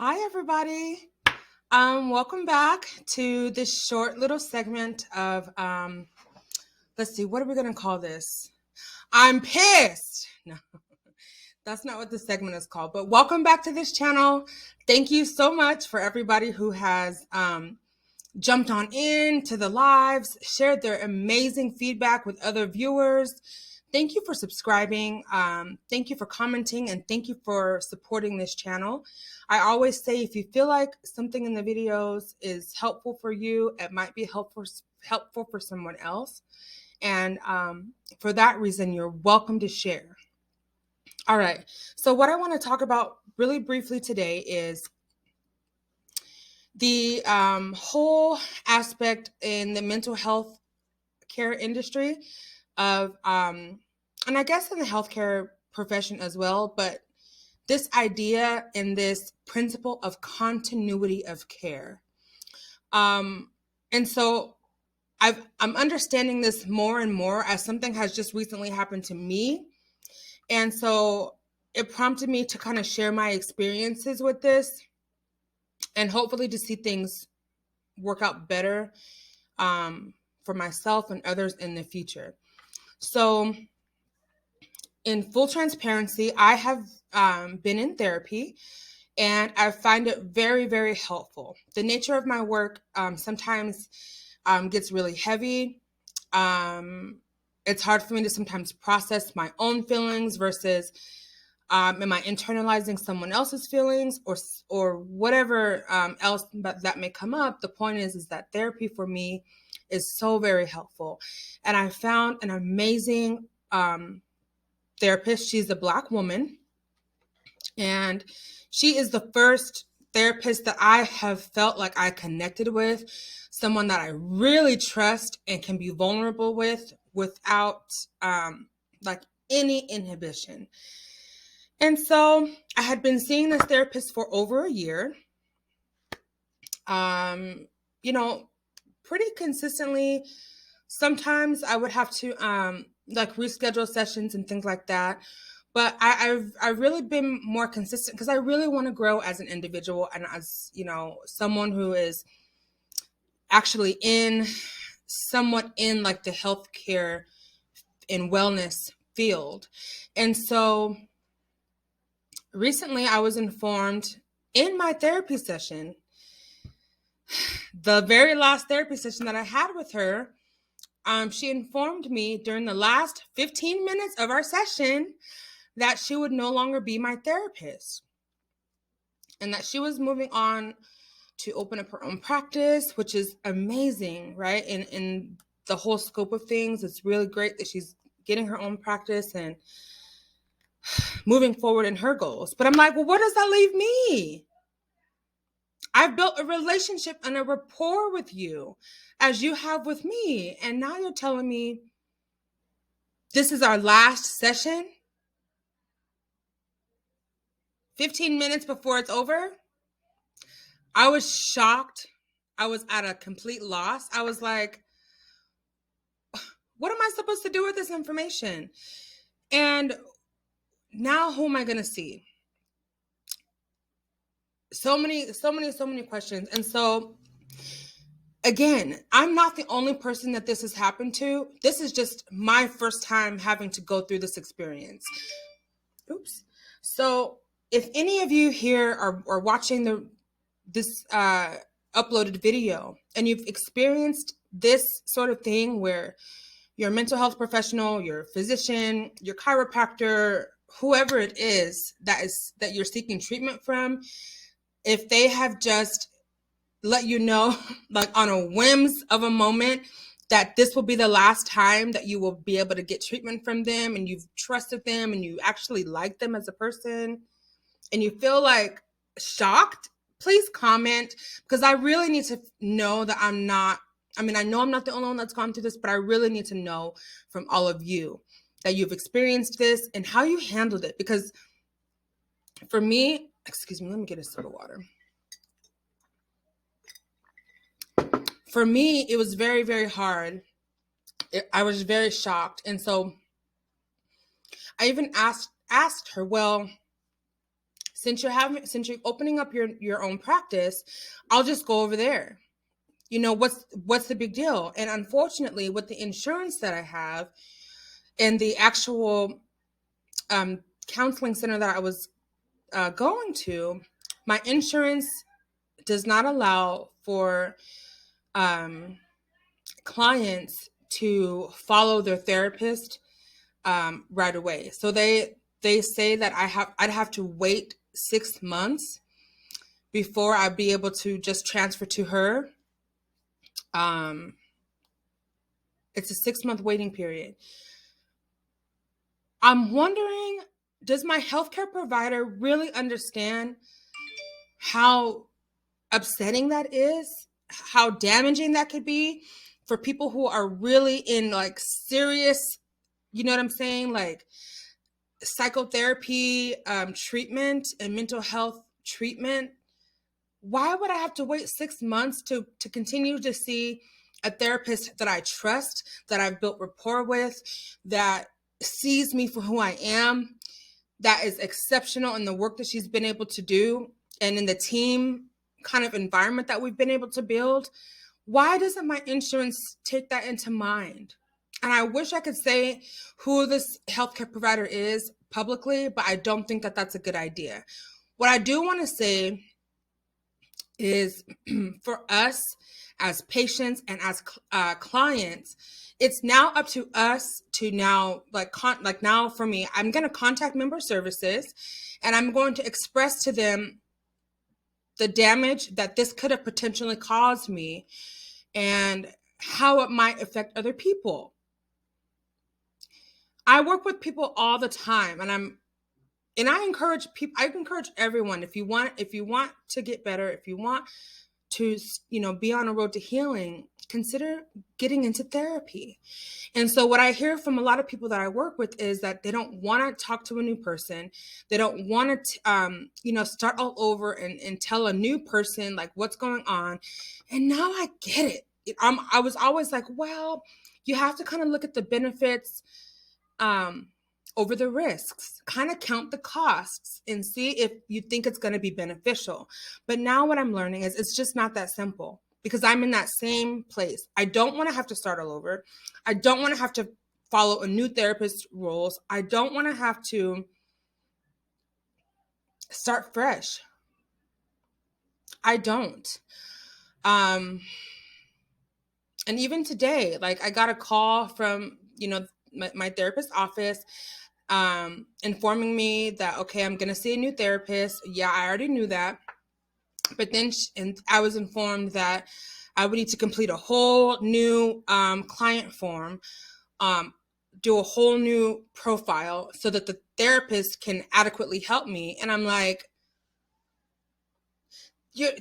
Hi, everybody. Welcome back to this short little segment of, let's see, what are we going to call this? I'm pissed. No, that's not what the segment is called, but welcome back to this channel. Thank you so much for everybody who has jumped on in to the lives, shared their amazing feedback with other viewers. Thank you for subscribing. Thank you for commenting, and thank you for supporting this channel. I always say if you feel like something in the videos is helpful for you, it might be helpful for someone else. And for that reason, you're welcome to share. All right. So what I want to talk about really briefly today is the whole aspect in the mental health care industry of, and I guess in the healthcare profession as well, but this idea and this principle of continuity of care. And so I'm understanding this more and more as something has just recently happened to me. And so it prompted me to kind of share my experiences with this and hopefully to see things work out better for myself and others in the future. So in full transparency, I have been in therapy, and I find it very, very helpful. The nature of my work sometimes gets really heavy. It's hard for me to sometimes process my own feelings versus am I internalizing someone else's feelings or whatever else that may come up. The point is that therapy for me is so very helpful. And I found an amazing therapist. She's a Black woman, and she is the first therapist that I have felt like I connected with, someone that I really trust and can be vulnerable with without like any inhibition. And so I had been seeing this therapist for over a year, pretty consistently. Sometimes I would have to like reschedule sessions and things like that. But I've really been more consistent because I really want to grow as an individual and as, someone who is actually somewhat in like the healthcare and wellness field. And so recently I was informed in my therapy session, the very last therapy session that I had with her, she informed me during the last 15 minutes of our session that she would no longer be my therapist and that she was moving on to open up her own practice, which is amazing, right? In the whole scope of things, it's really great that she's getting her own practice and moving forward in her goals. But I'm like, well, what does that leave me? I've built a relationship and a rapport with you as you have with me. And now you're telling me this is our last session 15 minutes before it's over. I was shocked. I was at a complete loss. I was like, what am I supposed to do with this information? And now who am I going to see? So many questions. And so again, I'm not the only person that this has happened to. This is just my first time having to go through this experience. Oops. So if any of you here are watching this uploaded video and you've experienced this sort of thing where your mental health professional, your physician, your chiropractor, whoever it is that you're seeking treatment from, if they have just let you know, like on a whims of a moment, that this will be the last time that you will be able to get treatment from them, and you've trusted them and you actually like them as a person, and you feel like shocked, please comment, because I really need to know that I know I'm not the only one that's gone through this, but I really need to know from all of you that you've experienced this and how you handled it. Because for me, excuse me, let me get a sip of water. For me, it was very, very hard. I was very shocked. And so I even asked her, well, since you're opening up your own practice, I'll just go over there. What's the big deal? And unfortunately, with the insurance that I have and the actual counseling center that I was going to, my insurance does not allow for clients to follow their therapist right away. So they say that I'd have to wait 6 months before I'd be able to just transfer to her. It's a 6-month waiting period. I'm wondering, does my healthcare provider really understand how upsetting that is, how damaging that could be for people who are really in like serious, you know what I'm saying, like psychotherapy treatment and mental health treatment? Why would I have to wait 6 months to continue to see a therapist that I trust, that I've built rapport with, that sees me for who I am, that is exceptional in the work that she's been able to do and in the team kind of environment that we've been able to build? Why doesn't my insurance take that into mind? And I wish I could say who this healthcare provider is publicly, but I don't think that that's a good idea. What I do want to say is for us as patients and as clients, it's now up to us to now now for me, I'm going to contact member services and I'm going to express to them the damage that this could have potentially caused me and how it might affect other people. I work with people all the time, and I encourage people. I encourage everyone, if you want to get better, if you want to be on a road to healing, consider getting into therapy. And so what I hear from a lot of people that I work with is that they don't want to talk to a new person. They don't want to start all over and tell a new person like what's going on. And now I get it. I was always like, well, you have to kind of look at the benefits over the risks, kind of count the costs and see if you think it's going to be beneficial. But now what I'm learning is it's just not that simple, because I'm in that same place. I don't want to have to start all over. I don't want to have to follow a new therapist's rules. I don't want to have to start fresh. I don't. And even today, like I got a call from, my therapist's office informing me that, okay, I'm going to see a new therapist. Yeah, I already knew that. But then I was informed that I would need to complete a whole new client form, do a whole new profile so that the therapist can adequately help me. And I'm like, you're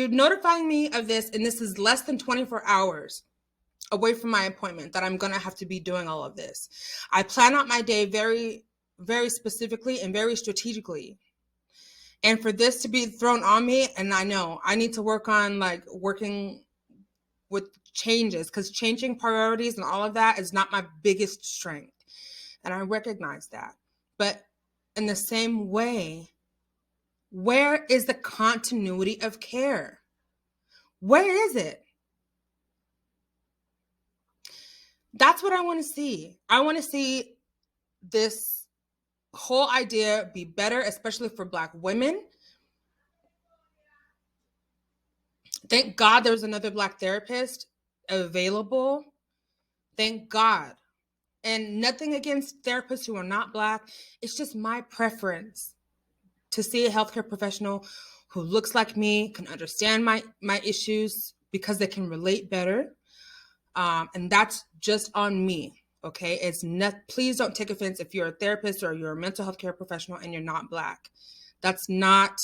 notifying me of this, and this is less than 24 hours away from my appointment that I'm going to have to be doing all of this. I plan out my day very, very specifically and very strategically. And for this to be thrown on me, and I know I need to work on working with changes, because changing priorities and all of that is not my biggest strength. And I recognize that. But in the same way, where is the continuity of care? Where is it? That's what I want to see. I want to see this whole idea be better, especially for Black women. Thank God there was another Black therapist available. Thank God. And nothing against therapists who are not Black. It's just my preference to see a healthcare professional who looks like me, can understand my issues because they can relate better. And that's just on me. Okay. It's not, please don't take offense if you're a therapist or you're a mental health care professional and you're not Black. That's not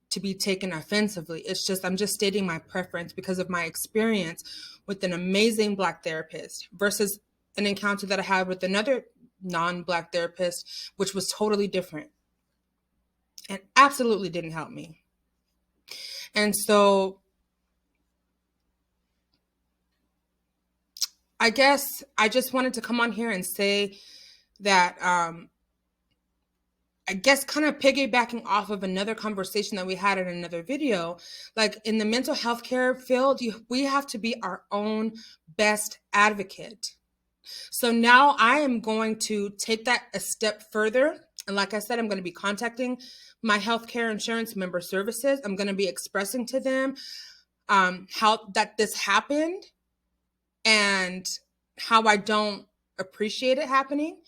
to be taken offensively. It's just, I'm just stating my preference because of my experience with an amazing Black therapist versus an encounter that I had with another non-Black therapist, which was totally different and absolutely didn't help me. And so I guess I just wanted to come on here and say that I guess kind of piggybacking off of another conversation that we had in another video, like in the mental health care field, we have to be our own best advocate. So now I am going to take that a step further. And like I said, I'm going to be contacting my healthcare insurance member services. I'm going to be expressing to them how that this happened and how I don't appreciate it happening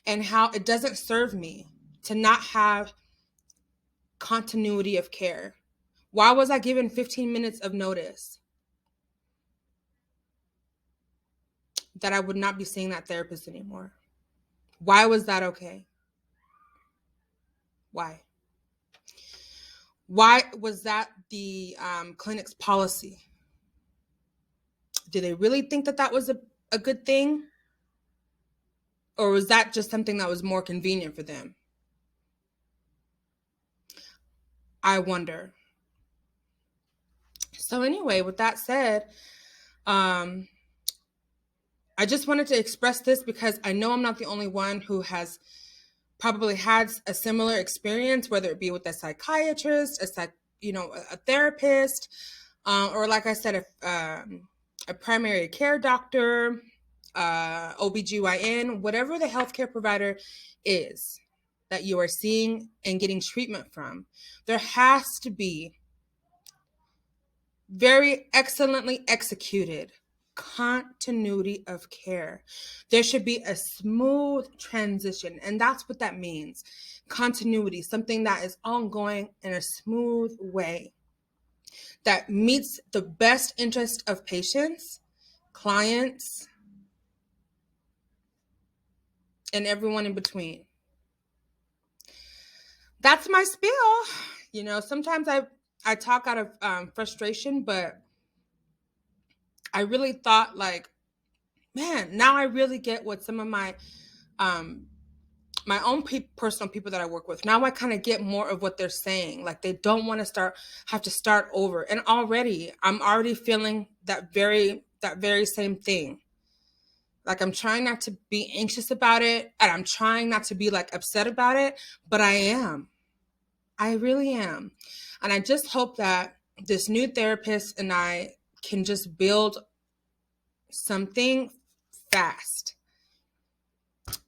and how it doesn't serve me to not have continuity of care. Why was I given 15 minutes of notice that I would not be seeing that therapist anymore? Why was that okay? Why? Why was that the clinic's policy? Did they really think that that was a good thing? Or was that just something that was more convenient for them? I wonder. So anyway, with that said, I just wanted to express this because I know I'm not the only one who has probably had a similar experience, whether it be with a psychiatrist, a therapist, or like I said, a primary care doctor, OBGYN, whatever the healthcare provider is that you are seeing and getting treatment from. There has to be very excellently executed continuity of care. There should be a smooth transition, and that's what that means. Continuity, something that is ongoing in a smooth way that meets the best interest of patients, clients, and everyone in between. That's my spiel. Sometimes I talk out of frustration, but I really thought like, man, now I really get what some of my own personal people that I work with. Now I kind of get more of what they're saying. Like they don't want to have to start over. And I'm already feeling that very same thing. Like I'm trying not to be anxious about it, and I'm trying not to be like upset about it, but I am. I really am. And I just hope that this new therapist and I can just build something fast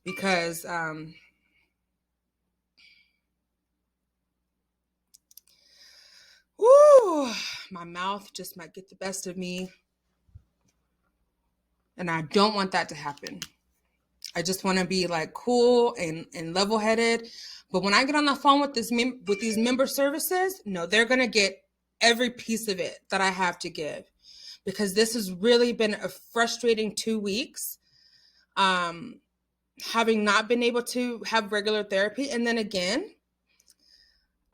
because my mouth just might get the best of me. And I don't want that to happen. I just want to be like cool and level-headed. But when I get on the phone with these member services, no, they're going to get every piece of it that I have to give. Because this has really been a frustrating 2 weeks. Having not been able to have regular therapy. And then again,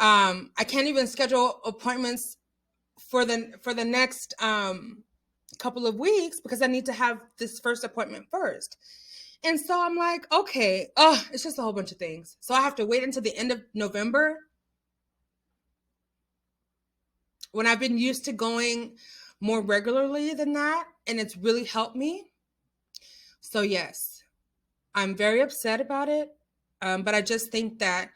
I can't even schedule appointments for the next couple of weeks because I need to have this first appointment first. And so I'm like, okay, it's just a whole bunch of things. So I have to wait until the end of November when I've been used to going more regularly than that. And it's really helped me. So yes, I'm very upset about it. But I just think that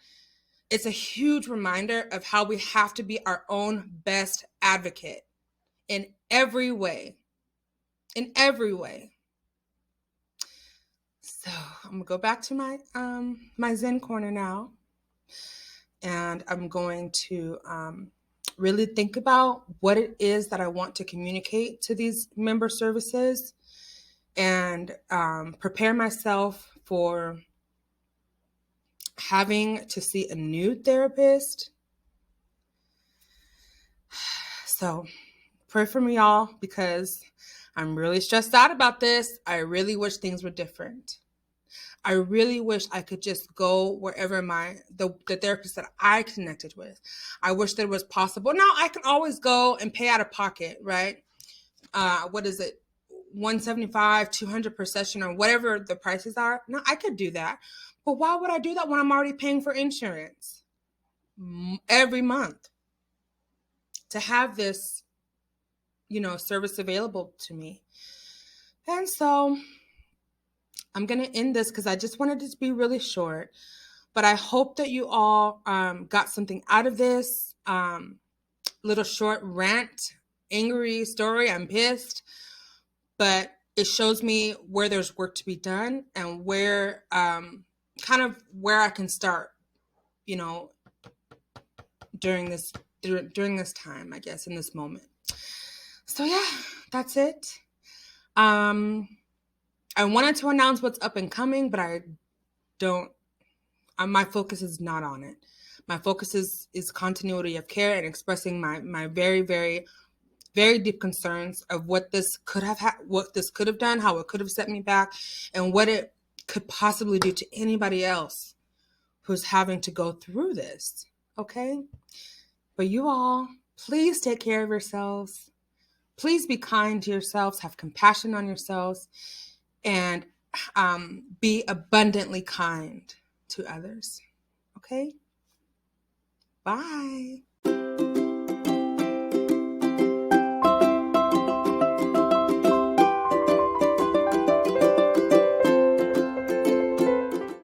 it's a huge reminder of how we have to be our own best advocate in every way. In every way. So I'm gonna go back to my my Zen corner now, and I'm going to really think about what it is that I want to communicate to these member services, and prepare myself for having to see a new therapist. So pray for me, y'all, because I'm really stressed out about this. I really wish things were different. I really wish I could just go wherever the therapist that I connected with. I wish that it was possible. Now I can always go and pay out of pocket, right? What is it? $175, $200 per session, or whatever the prices are. No, I could do that. But why would I do that when I'm already paying for insurance every month to have this, service available to me? And so I'm going to end this because I just wanted it to be really short. But I hope that you all got something out of this little short rant, angry story. I'm pissed, but it shows me where there's work to be done and where kind of where I can start, you know, during this time, I guess, in this moment. So yeah, that's it. I wanted to announce what's up and coming, but I don't. My focus is not on it. My focus is continuity of care and expressing my very, very, very deep concerns of what this could have what this could have done, how it could have set me back, and what it could possibly do to anybody else who's having to go through this. Okay? But you all, please take care of yourselves. Please be kind to yourselves, have compassion on yourselves, and be abundantly kind to others. Okay? Bye.